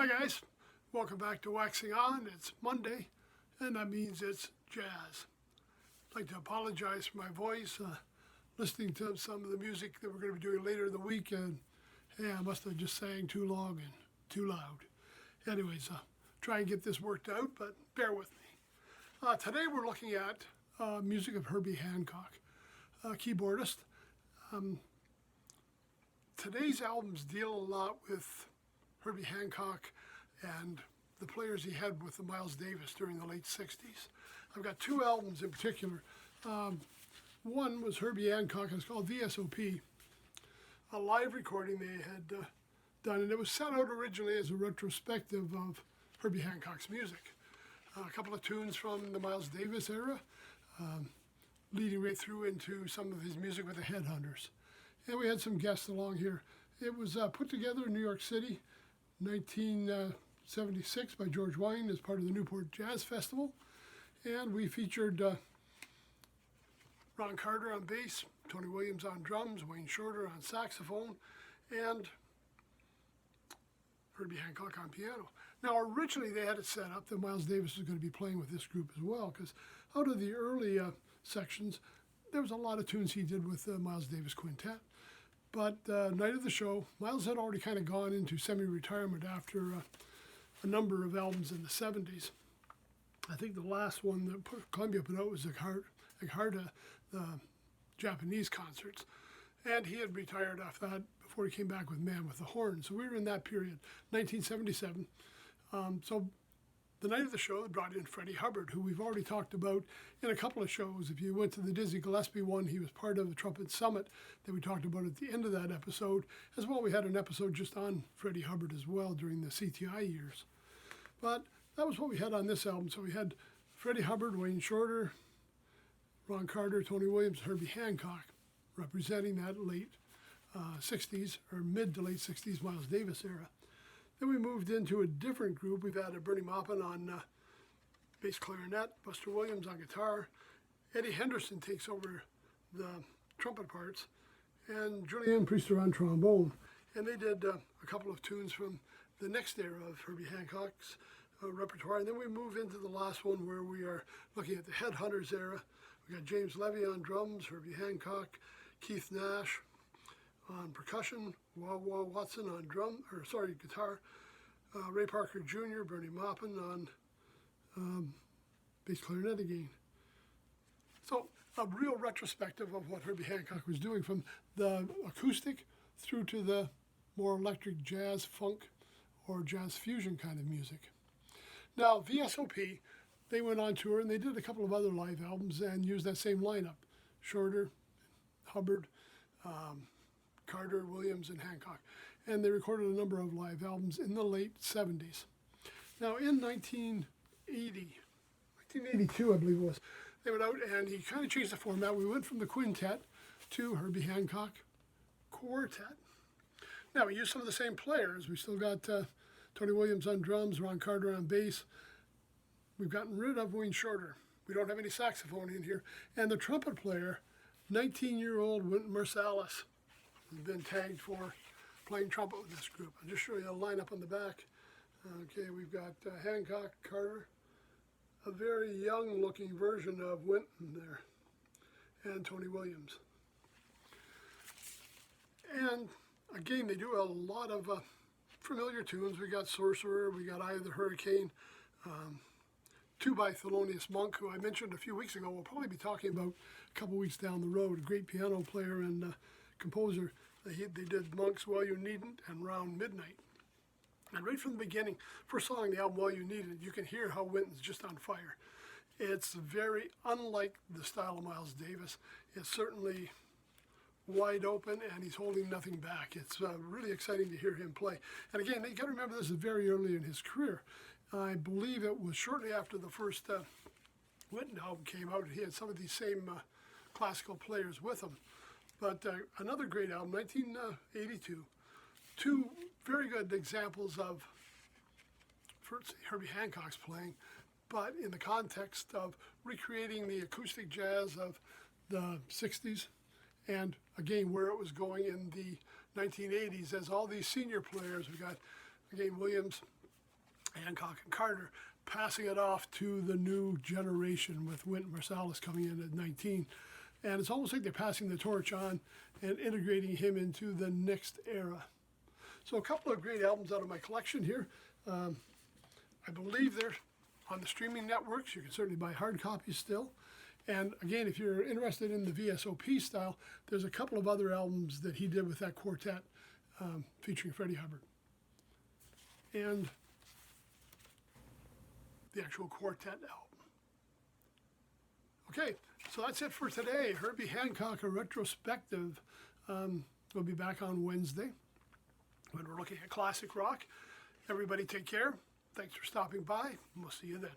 Hi guys, welcome back to Waxing On. It's Monday, and that means it's jazz. I'd like to apologize for my voice. Listening to some of the music that we're going to be doing later in the week, and hey, I must have just sang too long and too loud. Anyways, try and get this worked out, but bear with me. Today we're looking at music of Herbie Hancock, keyboardist. Today's albums deal a lot with Herbie Hancock and the players he had with the Miles Davis during the late 60s. I've got two albums in particular. One was Herbie Hancock, it's called VSOP, a live recording they had done, and it was set out originally as a retrospective of Herbie Hancock's music. A couple of tunes from the Miles Davis era, leading right through into some of his music with the Headhunters. And we had some guests along here. It was put together in New York City, 1976 by George Wine as part of the Newport Jazz Festival. And we featured Ron Carter on bass, Tony Williams on drums, Wayne Shorter on saxophone, and Herbie Hancock on piano. Now originally they had it set up that Miles Davis was going to be playing with this group as well, because out of the early sections, there was a lot of tunes he did with the Miles Davis Quintet. But night of the show, Miles had already kind of gone into semi-retirement after a number of albums in the 70s. I think the last one that Columbia put out was Ekharta, the Japanese concerts. And he had retired after that before he came back with Man with the Horn. So we were in that period, 1977. So the night of the show, they brought in Freddie Hubbard, who we've already talked about in a couple of shows. If you went to the Dizzy Gillespie one, he was part of the Trumpet Summit that we talked about at the end of that episode. As well, we had an episode just on Freddie Hubbard as well during the CTI years. But that was what we had on this album. So we had Freddie Hubbard, Wayne Shorter, Ron Carter, Tony Williams, Herbie Hancock, representing that late 60s or mid to late 60s Miles Davis era. Then we moved into a different group. We've had Bernie Maupin on bass clarinet, Buster Williams on guitar, Eddie Henderson takes over the trumpet parts, and Julianne Priester on trombone. And they did a couple of tunes from the next era of Herbie Hancock's repertoire. And then we move into the last one where we are looking at the Headhunters era. We got James Levy on drums, Herbie Hancock, Keith Nash on percussion, Wah Wah Watson on guitar, Ray Parker Jr., Bernie Maupin on bass clarinet again. So a real retrospective of what Herbie Hancock was doing from the acoustic through to the more electric jazz, funk, or jazz fusion kind of music. Now VSOP, they went on tour and they did a couple of other live albums and used that same lineup: Shorter, Hubbard, Carter, Williams, and Hancock. And they recorded a number of live albums in the late 70s. Now in 1982, I believe it was, they went out and he kind of changed the format. We went from the quintet to Herbie Hancock quartet. Now we used some of the same players. We still got Tony Williams on drums, Ron Carter on bass. We've gotten rid of Wayne Shorter. We don't have any saxophone in here. And the trumpet player, 19-year-old Wynton Marsalis, has been tagged for playing trumpet with this group. I'll just show you a lineup on the back. Okay, we've got Hancock, Carter, a very young-looking version of Wynton there, and Tony Williams. And again, they do a lot of familiar tunes. We got Sorcerer, we got Eye of the Hurricane, Two by Thelonious Monk, who I mentioned a few weeks ago. We'll probably be talking about a couple weeks down the road. A great piano player and composer. They did Monk's Well You Needn't and Round Midnight. And right from the beginning, first song on the album, Well You Needn't, you can hear how Wynton's just on fire. It's very unlike the style of Miles Davis. It's certainly wide open and he's holding nothing back. It's really exciting to hear him play. And again, you got to remember this is very early in his career. I believe it was shortly after the first Wynton album came out. He had some of these same classical players with him. But another great album, 1982. Two very good examples of first Herbie Hancock's playing, but in the context of recreating the acoustic jazz of the 60s and again where it was going in the 1980s as all these senior players. We got again Williams, Hancock and Carter, passing it off to the new generation with Wynton Marsalis coming in at 19. And it's almost like they're passing the torch on and integrating him into the next era. So a couple of great albums out of my collection here. I believe they're on the streaming networks. You can certainly buy hard copies still. And again, if you're interested in the VSOP style, there's a couple of other albums that he did with that quartet featuring Freddie Hubbard. And the actual quartet album. Okay, so that's it for today. Herbie Hancock, a retrospective. We'll be back on Wednesday when we're looking at classic rock. Everybody take care. Thanks for stopping by. We'll see you then.